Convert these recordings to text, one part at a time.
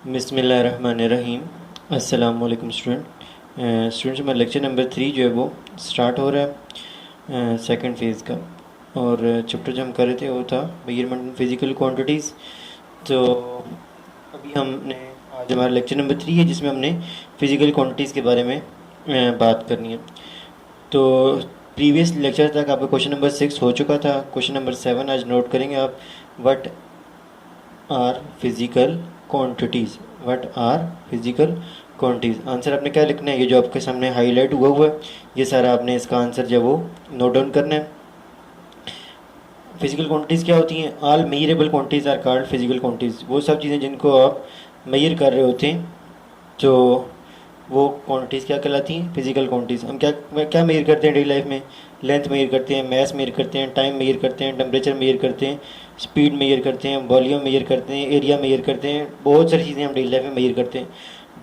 बिस्मिल्लाहिर्रहमानिर्रहीम। अस्सलाम वालेकुम स्टूडेंट्स, हमारा लेक्चर नंबर 3 जो है वो स्टार्ट हो रहा है सेकंड फेज़ का। और चैप्टर जो हम कर रहे थे वो था मेजरमेंट इन फिज़िकल क्वांटिटीज़। तो अभी हमने आज हमारा लेक्चर नंबर 3 है जिसमें हमने फ़िज़िकल क्वांटिटीज़ के बारे में बात करनी है। तो प्रीवियस लेक्चर तक आपका क्वेश्चन नंबर 6 हो चुका था। क्वेश्चन नंबर 7 आज नोट करेंगे आप। What are physical quantities, what are physical quantities. Answer आपने क्या लिखना है, ये जो आपके सामने हाईलाइट हुआ है ये सारा आपने इसका आंसर जो वो नोट डाउन करना है। फिजिकल क्वांटिटीज़ क्या होती हैं? All measurable quantities are called physical quantities. वो सब चीज़ें जिनको आप मेजर कर रहे होते हैं तो वो क्वांटिटीज़ क्या कहलाती हैं? Physical quantities. हम क्या क्या मेजर करते हैं डेली लाइफ में? लेंथ मेजर करते हैं, मैस मेजर करते हैं, टाइम मेजर करते हैं, टेम्परेचर मेजर करते हैं, स्पीड मेजर करते हैं, वॉल्यूम मेजर करते हैं, एरिया मेजर करते हैं। बहुत सारी चीज़ें हम डेली लाइफ में मेजर करते हैं।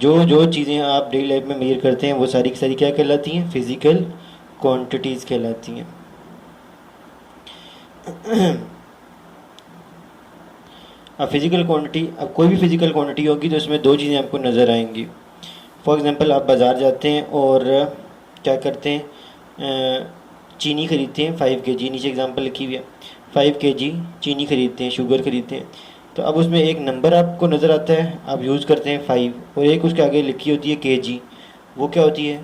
जो जो चीज़ें आप डेली लाइफ में मेजर करते हैं वो सारी की सारी क्या कहलाती हैं? फिजिकल क्वांटिटीज़ कहलाती हैं। अब फिजिकल क्वांटिटी, अब कोई भी फिजिकल क्वांटिटी होगी तो उसमें दो चीज़ें आपको नज़र आएंगी। फॉर एग्ज़ाम्पल आप बाज़ार जाते हैं और क्या करते हैं, चीनी ख़रीदते हैं 5 kg, नीचे एग्ज़ाम्पल लिखी हुई है 5 kg चीनी ख़रीदते हैं, शुगर ख़रीदते हैं। तो अब उसमें एक नंबर आपको नज़र आता है, आप यूज़ करते हैं 5, और एक उसके आगे लिखी होती है kg। वो क्या होती है?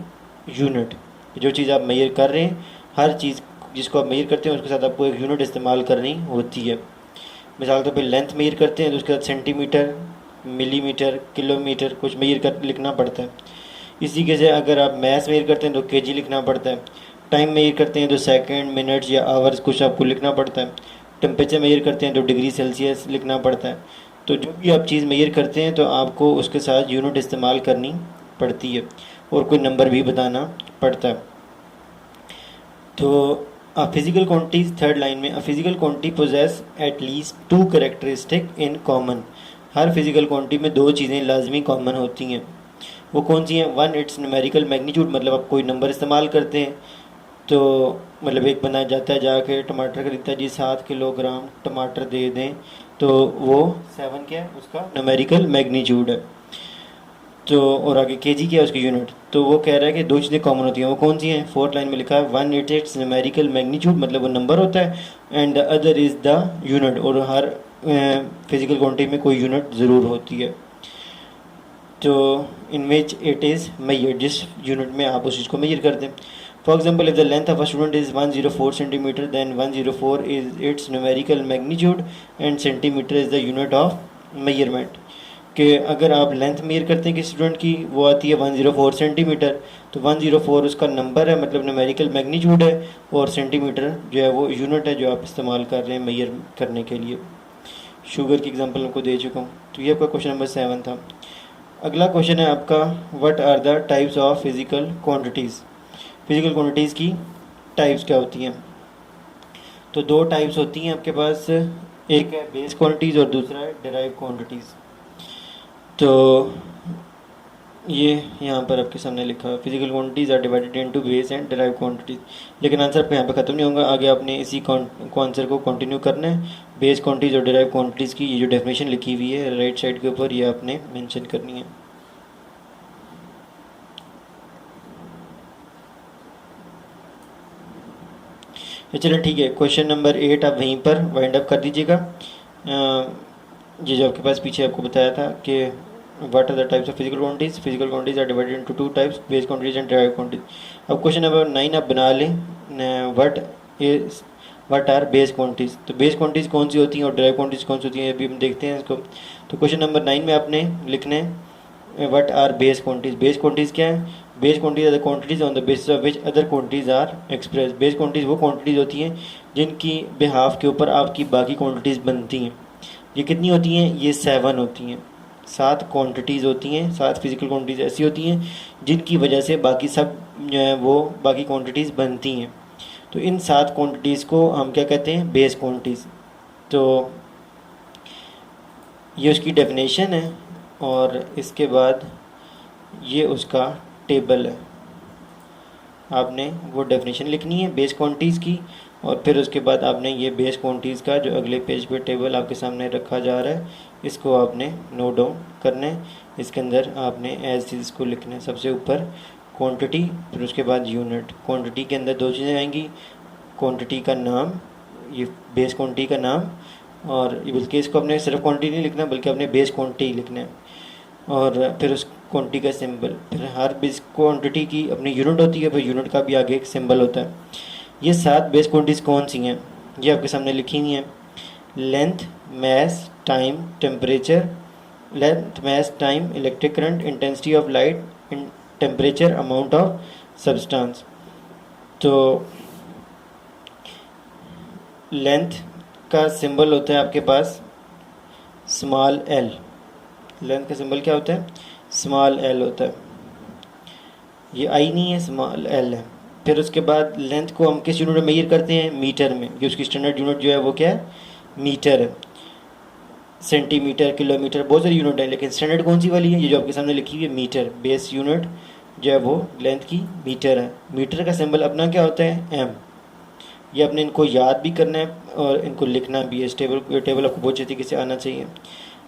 यूनिट। जो चीज़ आप मेजर कर रहे हैं, हर चीज़ जिसको आप मेजर करते हैं उसके साथ आपको एक यूनिट इस्तेमाल करनी होती है। मिसाल के तौर पर लेंथ मेजर करते हैं तो उसके बाद सेंटीमीटर, मिलीमीटर, किलोमीटर कुछ मेजर कर लिखना पड़ता है। इसी के से अगर आप मैथ्स मेजर करते हैं तो केजी लिखना पड़ता है। टाइम मेजर करते हैं तो सेकंड, मिनट्स या आवर्स कुछ आपको लिखना पड़ता है। टेम्परेचर मेजर करते हैं तो डिग्री सेल्सियस लिखना पड़ता है। तो जो भी आप चीज़ मेजर करते हैं तो आपको उसके साथ यूनिट इस्तेमाल करनी पड़ती है और कोई नंबर भी बताना पड़ता है। तो a physical quantities, third line में, a physical quantity possesses at least two characteristic in common. हर फिजिकल क्वांटिटी में दो चीज़ें लाजमी कॉमन होती हैं। वो कौन सी हैं? वन, इट्स न्यूमेरिकल मैग्नीट्यूड, मतलब आप कोई नंबर इस्तेमाल करते हैं तो मतलब एक बंदा जाता है जाके टमाटर खरीदता है, जी 7 किलोग्राम टमाटर दे दें, तो वो 7 क्या है? उसका न्यूमेरिकल मैग्नीट्यूड है। तो और आगे केजी क्या है? उसकी यूनिट। तो वो कह रहा है कि दो चीज़ें कॉमन होती हैं, वो कौन सी हैं? फोर्थ लाइन में लिखा है one it it's numerical magnitude, मतलब वो नंबर होता है, and the other is the unit, और हर फिजिकल क्वांटिटी में कोई यूनिट ज़रूर होती है। तो in which it is measure, जिस यूनिट में आप उस चीज़ को मेजर करते हैं। For example, if the length of a student is 104 centimetre, then 104 is its numerical magnitude and centimetre is the unit of measurement. कि अगर आप लेंथ मेजर करते हैं कि स्टूडेंट की, वो आती है 104 सेंटीमीटर, तो 104 उसका नंबर है, मतलब न्यूमेरिकल मैग्नीट्यूड है, और सेंटीमीटर जो है वो यूनिट है जो आप इस्तेमाल कर रहे हैं मेजर करने के लिए। शुगर की एग्जांपल आपको दे चुका हूँ। तो ये आपका क्वेश्चन नंबर 7 था। अगला क्वेश्चन है आपका, what are the types of physical quantities. Physical quantities की टाइप्स क्या होती हैं? तो दो टाइप्स होती हैं आपके पास, एक है बेस क्वांटिटीज़ और दूसरा है डिराइव क्वांटिटीज़। तो ये यहाँ पर आपके सामने लिखा है, physical quantities are divided into base and derive quantities. लेकिन आंसर आपका यहाँ पे ख़त्म नहीं होगा, आगे आपने इसी आंसर को कंटिन्यू करना है। बेस क्वांटिटीज़ और डिराइव क्वांटिटीज़ की ये जो डेफिनेशन लिखी हुई है राइट साइड के ऊपर, ये आपने मेंशन करनी है। चलो ठीक है, क्वेश्चन नंबर 8 आप वहीं पर वाइंड अप कर दीजिएगा। ये जो आपके पास पीछे आपको बताया था कि what are the types of physical quantities. Physical quantities are divided into two types, base quantities and derived quantities. अब क्वेश्चन नंबर 9 आप बना लें, व्हाट आर बेस क्वांटिटीज। तो बेस क्वांटिटीज कौन सी होती हैं और डिराइव क्वांटिटीज कौन सी होती हैं, अभी हम देखते हैं इसको। तो क्वेश्चन नंबर 9 में आपने लिखना है what are base quantities. Base quantities क्या है? Base quantities are the quantities on the basis of which other quantities are express. Base quantities वो क्वांटिटीज होती हैं जिनकी बिहाफ के ऊपर आपकी बाकी क्वांटिटीज बनती हैं। ये कितनी होती हैं? ये 7 होती हैं। 7 क्वांटिटीज़ होती हैं, 7 फिजिकल क्वांटिटीज़ ऐसी होती हैं जिनकी वजह से बाकी सब जो है वो बाकी क्वांटिटीज़ बनती हैं। तो इन 7 क्वांटिटीज़ को हम क्या कहते हैं? Base quantities. तो ये उसकी डेफिनेशन है और इसके बाद ये उसका टेबल है। आपने वो डेफिनेशन लिखनी है बेस क्वांटिटीज़ की, और फिर उसके बाद आपने ये बेस क्वांटिटीज़ का जो अगले पेज पे टेबल आपके सामने रखा जा रहा है इसको आपने नोट डाउन करना है। इसके अंदर आपने एज चीज़ इसको लिखना है, सबसे ऊपर क्वांटिटी, फिर उसके बाद यूनिट। क्वांटिटी के अंदर दो चीज़ें आएंगी, क्वांटिटी का नाम, ये बेस क्वांटिटी का नाम, और बल्कि इसको अपने सिर्फ क्वांटिटी नहीं लिखना बल्कि अपने बेस क्वांटिटी लिखना है, और फिर उस क्वांटिटी का सिंबल। फिर हर बेस क्वांटिटी की अपनी यूनिट होती है, फिर यूनिट का भी आगे एक सिंबल होता है। ये 7 बेस क्वांटिटीज़ कौन सी हैं ये आपके सामने लिखी हुई हैं। Length, mass, time, temperature. Length, mass, time, electric current, intensity of light, temperature, amount of substance. तो लेंथ का सिंबल होता है आपके पास स्मॉल एल। लेंथ का सिंबल क्या होता है? स्मॉल एल होता है। ये आई नहीं है, स्मॉल एल है। फिर उसके बाद लेंथ को हम किस यूनिट में मेजर करते हैं? मीटर में, कि उसकी स्टैंडर्ड यूनिट जो है वो क्या है? मीटर है। सेंटीमीटर, किलोमीटर, बहुत सारी यूनिट है, लेकिन स्टैंडर्ड कौन सी वाली है? ये जो आपके सामने लिखी हुई है मीटर। बेस यूनिट जो है वो लेंथ की मीटर है। मीटर का सिंबल अपना क्या होता है? एम। ये अपने इनको याद भी करना है और इनको लिखना भी है। इस टेबल आपको बहुत अच्छी तरीके से आना चाहिए।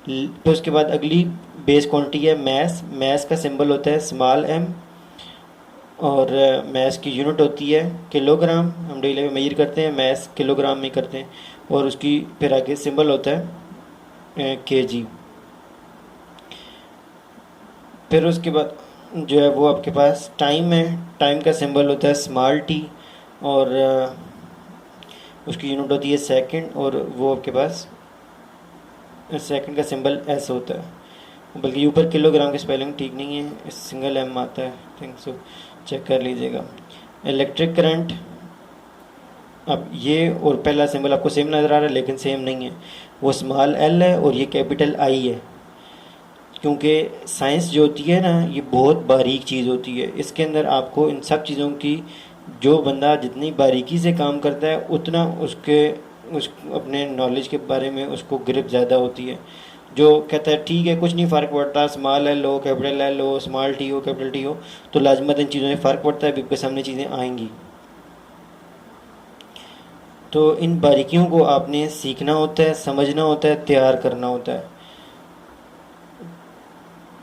फिर उसके बाद अगली बेस क्वांटिटी है मैस। मैस का सिंबल होता है स्मॉल एम, और मैस की यूनिट होती है किलोग्राम। हम डेली में मेजर करते हैं, मैस किलोग्राम में करते हैं, और उसकी फिर आगे सिंबल होता है केजी। फिर उसके बाद जो है वो आपके पास टाइम है। टाइम का सिंबल होता है स्मॉल टी, और उसकी यूनिट होती है सेकंड, और वो आपके पास सेकंड का सिंबल एस होता है। बल्कि ऊपर किलोग्राम की स्पेलिंग ठीक नहीं है, सिंगल एम आता है, थिंक सो, चेक कर लीजिएगा। इलेक्ट्रिक करंट, अब ये और पहला सिंबल आपको सेम नज़र आ रहा है लेकिन सेम नहीं है, वो स्मॉल एल है और ये कैपिटल आई है। क्योंकि साइंस जो होती है ना ये बहुत बारीक चीज़ होती है, इसके अंदर आपको इन सब चीज़ों की, जो बंदा जितनी बारीकी से काम करता है उतना उस अपने नॉलेज के बारे में उसको ग्रिप ज़्यादा होती है। जो कहता है ठीक है कुछ नहीं फ़र्क पड़ता, स्मॉल एल हो, कैपिटल एल हो, स्मॉल टी हो, कैपिटल टी हो, तो लाजमत इन चीज़ों में फ़र्क पड़ता है, अभी आपके सामने चीज़ें आएंगी। तो इन बारीकियों को आपने सीखना होता है, समझना होता है, तैयार करना होता है।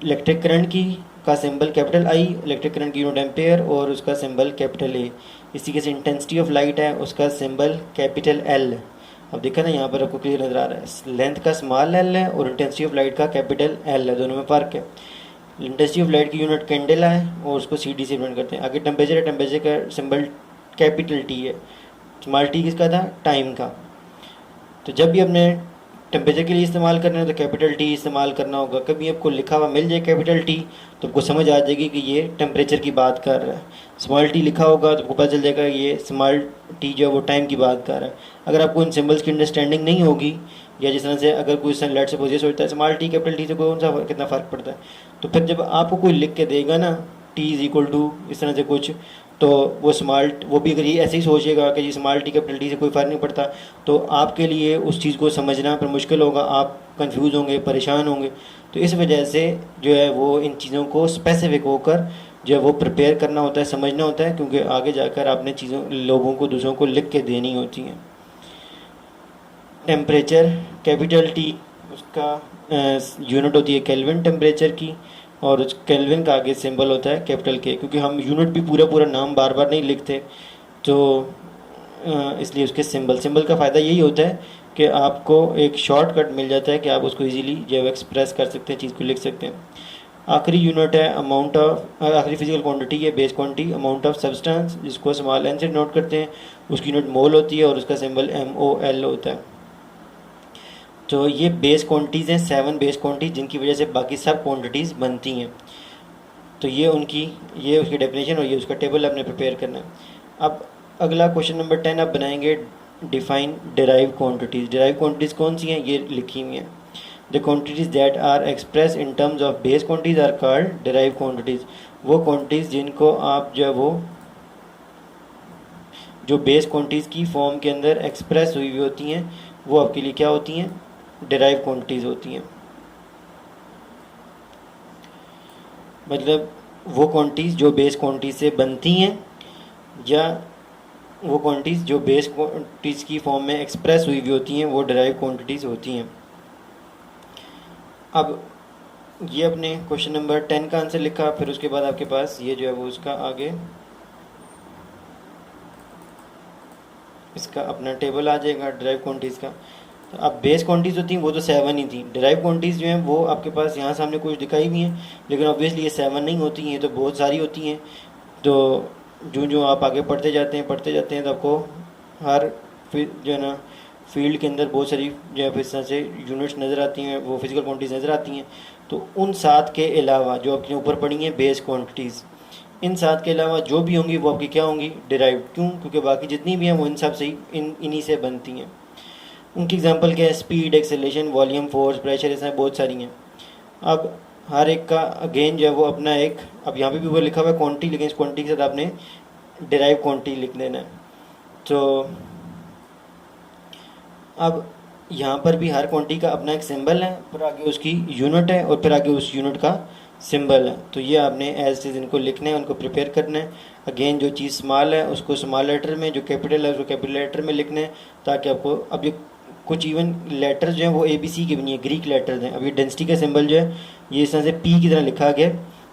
इलेक्ट्रिक करंट की का symbol capital I, electric current की यूनिट एम्पेयर, और उसका सिंबल कैपिटल ए। इसी के से इंटेंसिटी ऑफ लाइट है, उसका सिंबल कैपिटल एल। अब देखा ना यहाँ पर आपको क्लियर नज़र आ रहा है, लेंथ का स्मॉल एल है और इंटेंसिटी ऑफ लाइट का कैपिटल एल है, दोनों में फ़र्क है। इंटेंसिटी ऑफ लाइट की यूनिट कैंडेला है और उसको सी डी से रिप्रेजेंट करते हैं। आगे टेम्परेचर है, टेम्परेचर का सिंबल कैपिटल टी है। स्मॉल टी किसका था? टाइम का। तो जब भी अपने टेम्परेचर के लिए इस्तेमाल करना है तो कैपिटल टी इस्तेमाल करना होगा। कभी आपको लिखा हुआ मिल जाए कैपिटल टी तो आपको समझ आ जाएगी कि ये टेम्परेचर की बात कर रहा है। स्मॉल टी लिखा होगा तो आपको पता चल जाएगा ये स्मॉल टी जो है वो टाइम की बात कर रहा है। अगर आपको इन सिम्बल्स की अंडरस्टैंडिंग नहीं होगी, या जिस तरह से अगर कोई लेट से पोजिस होता है स्मॉल टी कैपिटल टी से कौन सा कितना फ़र्क पड़ता है, तो फिर जब आपको कोई लिख के देगा ना टी इज़ इक्वल टू इस तरह से कुछ, तो वो भी अगर ये ऐसे ही सोचेगा कि जी स्मॉल टी कैपिटल टी से कोई फ़र्क नहीं पड़ता, तो आपके लिए उस चीज़ को समझना पर मुश्किल होगा, आप कंफ्यूज होंगे, परेशान होंगे। तो इस वजह से जो है वो इन चीज़ों को स्पेसिफिक होकर जो है वो प्रिपेयर करना होता है, समझना होता है, क्योंकि आगे जाकर आपने चीज़ों लोगों को दूसरों को लिख के देनी होती हैं। टेम्परेचर कैपिटल टी, उसका यूनिट होती है केल्विन टेम्परेचर की, और उस केल्विन का आगे सिंबल होता है कैपिटल के। क्योंकि हम यूनिट भी पूरा पूरा नाम बार बार नहीं लिखते, तो इसलिए उसके सिंबल का फ़ायदा यही होता है कि आपको एक शॉर्टकट मिल जाता है कि आप उसको इजीली जो है एक्सप्रेस कर सकते हैं, चीज़ को लिख सकते हैं। आखिरी यूनिट है अमाउंट ऑफ, आखिरी फिजिकल क्वांटिटी है base quantity, amount of substance, जिसको स्मॉल एन से नोट करते हैं। उसकी यूनिट मोल होती है और उसका सिंबल MOL होता है। तो ये बेस क्वांटिटीज़ हैं, 7 बेस क्वांटिटीज, जिनकी वजह से बाकी सब क्वांटिटीज़ बनती हैं। तो ये उसकी डेफिनेशन और ये उसका टेबल आपने प्रिपेयर करना है। अब अगला क्वेश्चन नंबर 10 आप बनाएंगे, define derive quantities. Derive quantities कौन सी हैं? ये लिखी हुई हैं। The quantities that are express in terms of base quantities are called derive quantities. वो क्वांटिटीज़ जिनको आप जो है वो जो बेस क्वांटिटीज़ की फॉर्म के अंदर एक्सप्रेस हुई हुई होती हैं वो आपके लिए क्या होती हैं? डिराइव क्वांटिटीज़ होती हैं। मतलब वो क्वांटिटीज़ जो बेस क्वांटिटी से बनती हैं या वो क्वांटिटीज़ जो बेस क्वांटिटीज़ की फॉर्म में एक्सप्रेस हुई हुई होती हैं वो डिराइव क्वांटिटीज़ होती हैं। अब ये अपने क्वेश्चन नंबर 10 का आंसर लिखा, फिर उसके बाद आपके पास ये जो है वो उसका आगे इसका अपना टेबल आ जाएगा डिराइव क्वांटिटीज़ का। तो अब बेस क्वांटिटीज़ होती हैं वो तो 7 ही थी, डिराइव क्वांटिटीज़ जो हैं वो आपके पास यहाँ सामने कुछ दिखाई भी हैं, लेकिन ऑब्वियसली ये 7 नहीं होती हैं, ये तो बहुत सारी होती हैं। तो जो जो आप आगे पढ़ते जाते हैं तो आपको हर जो है ना फील्ड के अंदर बहुत सारी जो है इस तरह से यूनिट्स नज़र आती हैं, वो फिजिकल क्वांटिटीज़ नज़र आती हैं। तो उन 7 के अलावा जो आपके ऊपर पड़ी हैं बेस क्वांटिटीज़, इन 7 के अलावा जो भी होंगी वो आपकी क्या होंगी, डिराइव्ड। क्यों? क्योंकि बाकी जितनी भी हैं वो इन सब से इन्हीं से बनती हैं। उनकी एग्जांपल क्या है, speed, acceleration, volume, force, pressure, ऐसा बहुत सारी हैं। अब हर एक का अगेन जो है वो अपना एक, अब यहाँ पे भी वो लिखा हुआ है क्वांटिटी, लेकिन इस क्वांटिटी के साथ आपने डिराइव क्वांटिटी लिख देना है। तो अब यहाँ पर भी हर क्वांटिटी का अपना एक सिंबल है, फिर आगे उसकी यूनिट है और फिर आगे उस यूनिट का सिंबल है। तो ये आपने एज इज इनको लिखना है, उनको प्रिपेयर करना है। अगेन जो चीज़ स्मॉल है उसको स्मॉल लेटर में, जो कैपिटल है उसको कैपिटल लेटर में लिखना है, ताकि आपको अब ये कुछ इवन लेटर्स जो हैं वो ABC के भी नहीं है, ग्रीक लेटर्स हैं। अब ये डेंसिटी का सिंबल जो है ये इस तरह से P की तरह लिखा गया,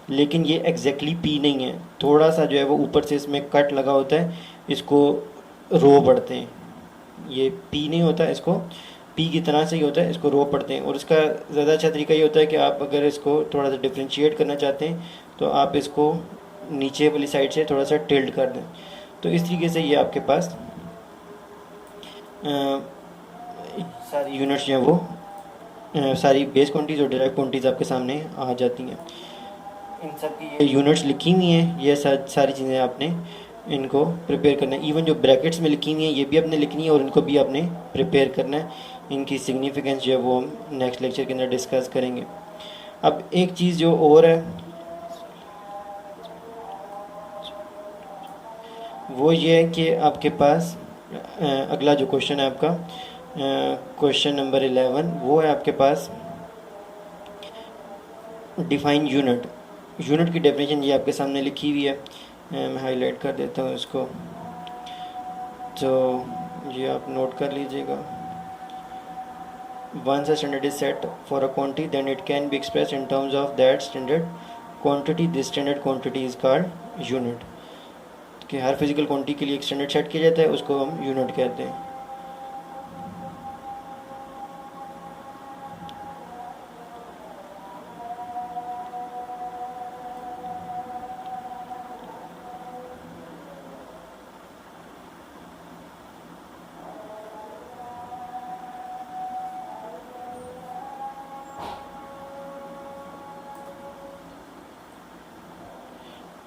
लेकिन ये एग्जैक्टली P नहीं है, थोड़ा सा जो है वो ऊपर से इसमें कट लगा होता है, इसको रो पढ़ते हैं। ये P नहीं होता, इसको P की तरह से ही होता है, इसको रो पढ़ते हैं। और इसका ज़्यादा अच्छा तरीका ये होता है कि आप अगर इसको थोड़ा सा डिफ्रेंशिएट करना चाहते हैं तो आप इसको नीचे वाली साइड से थोड़ा सा टिल्ट कर दें। तो इस तरीके से ये आपके पास सारी यूनिट्स जो हैं वो सारी बेस क्वांटिटीज़ और डिराइव क्वांटिटीज़ आपके सामने आ जाती हैं। इन सब की ये यूनिट्स लिखी हुई हैं, ये सारी चीज़ें आपने इनको प्रिपेयर करना है। इवन जो ब्रैकेट्स में लिखी हुई हैं ये भी आपने लिखनी है और इनको भी आपने प्रिपेयर करना है। इनकी सिग्निफिकेंस जो है वो हम नेक्स्ट लेक्चर के अंदर डिस्कस करेंगे। अब एक चीज़ जो और है वो ये है कि आपके पास अगला जो क्वेश्चन है आपका क्वेश्चन नंबर 11, वो है आपके पास डिफाइन यूनिट। यूनिट की डेफिनेशन ये आपके सामने लिखी हुई है, मैं हाईलाइट कर देता हूँ इसको, तो ये आप नोट कर लीजिएगा। Once a standard is set for a quantity, then it can be expressed in terms of that standard quantity. This standard quantity is called unit. कि हर फिजिकल क्वांटिटी के लिए एक स्टैंडर्ड सेट किया जाता है, उसको हम यूनिट कहते हैं।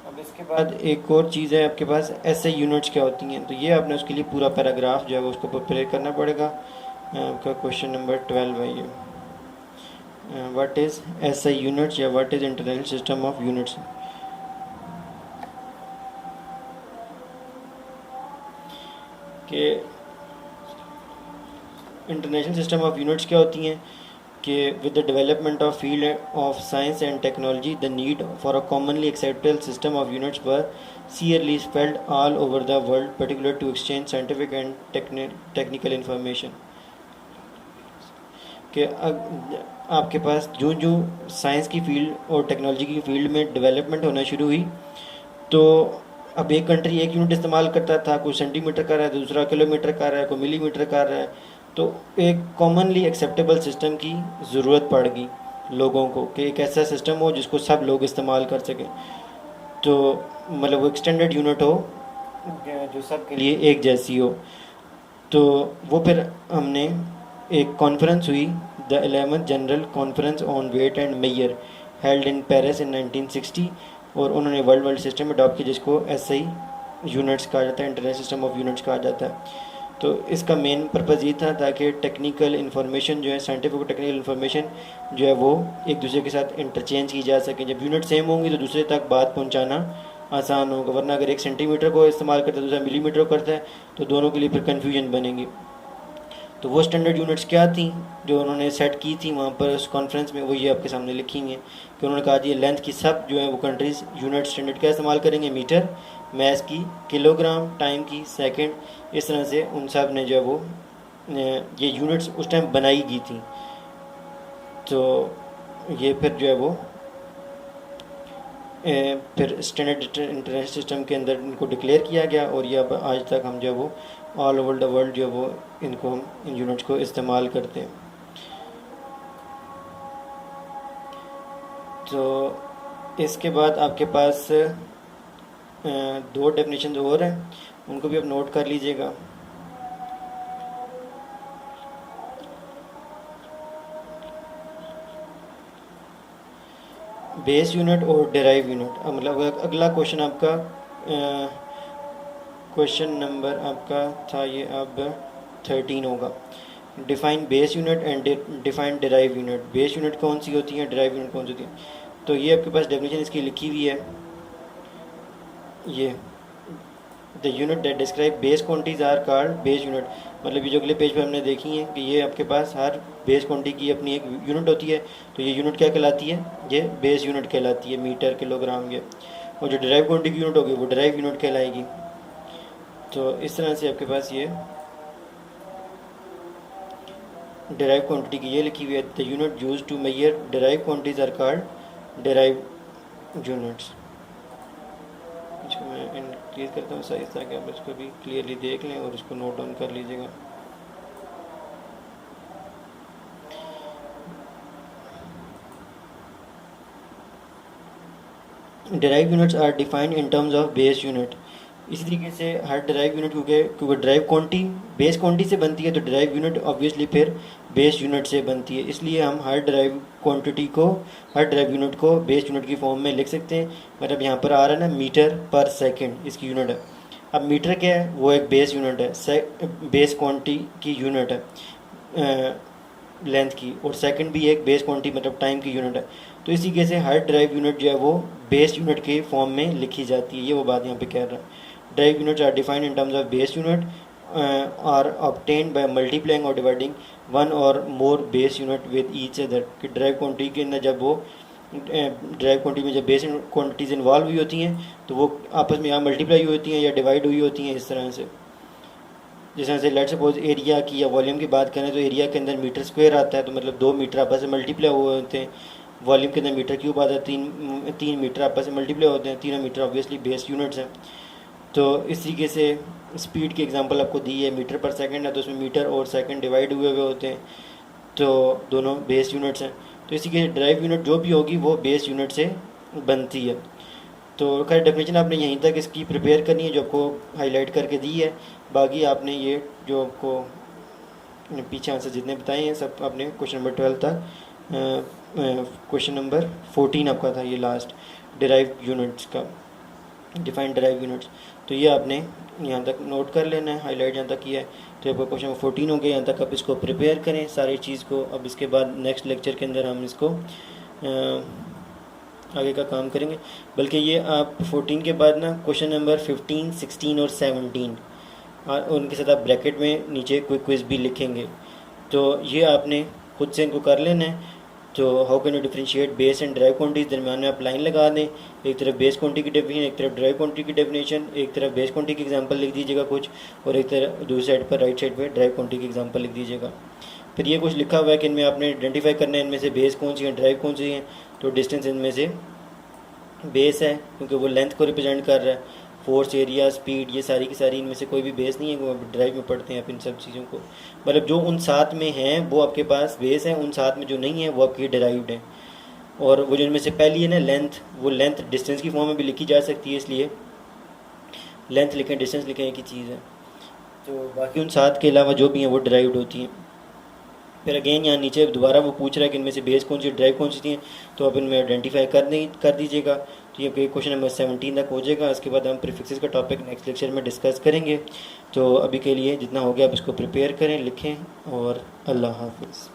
अब इसके बाद एक और चीज़ है आपके पास, SI यूनिट्स क्या होती हैं। तो ये आपने उसके लिए पूरा पैराग्राफ जो है वो उसको प्रिपेयर करना पड़ेगा। आपका क्वेश्चन नंबर 12 है ये, व्हाट इज़ SI यूनिट्स या what is international system of units. कि इंटरनेशनल सिस्टम ऑफ यूनिट्स क्या होती हैं कि with the development of field of science and technology, the need for a commonly acceptable system of units were seriously felt all over the world, particular to exchange scientific and technical information। कि आपके पास जो जो science की field और technology की field में development होना शुरू हुई, तो अब एक कंट्री एक यूनिट इस्तेमाल करता था, कोई सेंटीमीटर का रहा है, दूसरा किलोमीटर का रहा है, कोई मिलीमीटर का रहा है। तो एक कॉमनली एक्सेप्टेबल सिस्टम की ज़रूरत पड़ गई लोगों को कि एक ऐसा सिस्टम हो जिसको सब लोग इस्तेमाल कर सकें। तो मतलब वो एक्सटेंडेड यूनिट हो जो सब के लिए एक जैसी हो। तो वो फिर हमने एक कॉन्फ्रेंस हुई, the 11th general conference on weight and measures, held in Paris in 1960, और उन्होंने वर्ल्ड सिस्टम अडॉप्ट किया जिसको SI यूनिट्स कहा जाता है, इंटरनेशनल सिस्टम ऑफ यूनिट्स कहा जाता है। तो इसका मेन पर्पज़ ये था ताकि टेक्निकल इन्फॉर्मेशन जो है, साइंटिफिक और टेक्निकल इन्फॉर्मेशन जो है वो एक दूसरे के साथ इंटरचेंज की जा सके। जब यूनिट सेम होंगी तो दूसरे तक बात पहुंचाना आसान होगा, वरना अगर एक सेंटीमीटर को इस्तेमाल करता है दूसरा मिलीमीटर को करता है तो दोनों के लिए फिर कन्फ्यूजन बनेगी। तो वो स्टैंडर्ड यूनिट्स क्या थी जो उन्होंने सेट की थी वहाँ पर उस कॉन्फ्रेंस में, वो ये आपके सामने लिखी हैं कि उन्होंने कहा जी लेंथ की सब जो है वो कंट्रीज़ यूनिट स्टैंडर्ड क्या इस्तेमाल करेंगे, मीटर, मैस की किलोग्राम, टाइम की सेकंड, इस तरह से उन सब ने जो है वो ये यूनिट्स उस टाइम बनाई गई थी। तो ये फिर जो है वो फिर स्टैंडर्ड इंटरनेशनल सिस्टम के अंदर इनको डिक्लेयर किया गया, और ये अब आज तक हम जो है वो ऑल ओवर द वर्ल्ड जो है वो इनको हम इन यूनिट्स को इस्तेमाल करते हैं। तो इसके बाद आपके पास दो डेफिनेशन और हैं, उनको भी आप नोट कर लीजिएगा। बेस यूनिट और डेराइव यूनिट। मतलब अगला क्वेश्चन आपका क्वेश्चन नंबर आपका था ये अब 13 होगा। Define base unit and define derive unit. Base unit कौन सी होती है, डेराइव यूनिट कौन सी होती है? तो ये आपके पास डेफिनेशन इसकी लिखी हुई है। ये the unit that describe base quantities are called base unit. मतलब ये जो अगले पेज पे हमने देखी है कि ये आपके पास हर बेस क्वांटिटी की अपनी एक यूनिट होती है। तो ये यूनिट क्या कहलाती है? ये बेस यूनिट कहलाती है, मीटर, किलोग्राम ये। और जो डिराइव क्वांटिटी की यूनिट होगी वो डिराइव यूनिट कहलाएगी। तो इस तरह से आपके पास ये डिराइव क्वांटिटी की ये लिखी हुई है। The unit use to measure derive quantities are called derive units. इसको मैं इंक्रीज करता हूँ साइज ताकि आप इसको भी क्लियरली देख लें और इसको नोट डाउन कर लीजिएगा। Derive units are defined in terms of base unit. इसी तरीके से हर डिराइव यूनिट क्योंकि डिराइव क्वांटिटी बेस क्वांटिटी से बनती है, तो डिराइव यूनिट ऑब्वियसली फिर बेस यूनिट से बनती है। इसलिए हम हर डिराइव क्वांटिटी को, हर डिराइव यूनिट को बेस यूनिट की फॉर्म में लिख सकते हैं। मतलब यहाँ पर आ रहा है ना, मीटर पर सेकंड इसकी यूनिट है। अब मीटर क्या है? वो एक बेस यूनिट है, बेस क्वांटिटी की यूनिट है लेंथ की, और सेकंड भी एक बेस क्वांटिटी मतलब टाइम की यूनिट है। तो इसी के से हर ड्राइव यूनिट जो है वो बेस यूनिट के फॉर्म में लिखी जाती है। ये वो बात यहाँ पे कह रहा है। Derived units are defined in terms of base unit are obtained by multiplying और डिवाइडिंग वन और more base unit with each other. कि ड्राइव क्वांटिटी के अंदर जब वो ड्राइव क्वांटिटी में जब बेस क्वांटिटीज इन्वॉल्व हुई होती हैं तो वो आपस में या मल्टीप्लाई हुई होती हैं या डिवाइड हुई होती हैं। इस तरह से जिस तरह से लेट सपोज एरिया की या वॉल्यूम की बात करें तो एरिया के अंदर मीटर स्क्वायर आता है, तो मतलब 2 मीटर आपस में मल्टीप्लाई हुए होते हैं। वॉल्यूम के अंदर मीटर क्यूब आता है, 3 मीटर आपस में मल्टीप्लाई होते हैं। तीनों मीटर ऑब्वियसली बेस यूनिट्स हैं। तो इस तरीके से स्पीड की एग्जांपल आपको दी है, मीटर पर सेकंड है तो उसमें मीटर और सेकंड डिवाइड हुए हुए होते हैं, तो दोनों बेस यूनिट्स हैं। तो इसी के ड्राइव यूनिट जो भी होगी वो बेस यूनिट से बनती है। तो खैर डेफिनेशन आपने यहीं तक इसकी प्रिपेयर करनी है जो आपको हाईलाइट करके दी है। बाकी आपने ये जो आपको पीछे आंसर जितने बताए हैं सब आपने क्वेश्चन नंबर 12 तक, क्वेश्चन नंबर 14 आपका था ये लास्ट, डिराइव यूनिट्स का, डिफाइंड डिराइव यूनिट्स। तो ये आपने यहाँ तक नोट कर लेना है, हाईलाइट यहाँ तक किया है। तो आपका क्वेश्चन नंबर 14 हो गया। यहाँ तक आप इसको प्रिपेयर करें सारी चीज़ को। अब इसके बाद नेक्स्ट लेक्चर के अंदर हम इसको आगे का काम करेंगे। बल्कि ये आप 14 के बाद ना क्वेश्चन नंबर 15, 16 और 17 और उनके साथ आप ब्रैकेट में नीचे क्विक क्विज भी लिखेंगे। तो ये आपने खुद से इनको कर लेना है। तो how can you differentiate base and drive quantities, दरम्यान में आप लाइन लगा दें। एक तरफ बेस क्वांटिटी की डेफिनेशन, एक तरफ ड्राइव क्वांटिटी की डेफिनेशन, एक तरफ बेस क्वांटिटी की एग्जांपल लिख दीजिएगा कुछ, और एक तरफ दूसरी साइड पर राइट साइड पर ड्राइव क्वांटिटी की एग्जांपल लिख दीजिएगा। फिर ये कुछ लिखा हुआ है कि इनमें आपने आइडेंटिफाई करना है इनमें से बेस कौन सी है, ड्राइव कौन सी है। तो डिस्टेंस इनमें से बेस है क्योंकि वो लेंथ को रिप्रेजेंट कर रहा है। फोर्स, एरिया, स्पीड, ये सारी की सारी इनमें से कोई भी बेस नहीं है। वो ड्राइव में पढ़ते हैं आप इन सब चीज़ों को। मतलब जो उन 7 में हैं वो आपके पास बेस हैं, उन 7 में जो नहीं है वो आपकी डिराइव्ड है। और वो जो इनमें से पहली है ना लेंथ, वो लेंथ डिस्टेंस की फॉर्म में भी लिखी जा सकती है, इसलिए लेंथ लिखें, डिस्टेंस लिखें, एक ही चीज़ है। तो बाकी उन 7 के अलावा जो भी हैं वो डिराइव्ड होती हैं। फिर अगेन यहाँ नीचे दोबारा वो पूछ रहा है कि इनमें से बेस कौन सी, ड्राइव कौन सी थी, तो आप इनमें आइडेंटिफाई कर दीजिएगा। तो ये क्वेश्चन नंबर 17 तक हो जाएगा। इसके बाद हम प्रीफिक्सेस का टॉपिक नेक्स्ट लेक्चर में डिस्कस करेंगे। तो अभी के लिए जितना हो गया आप इसको प्रिपेयर करें, लिखें, और अल्लाह हाफिज़।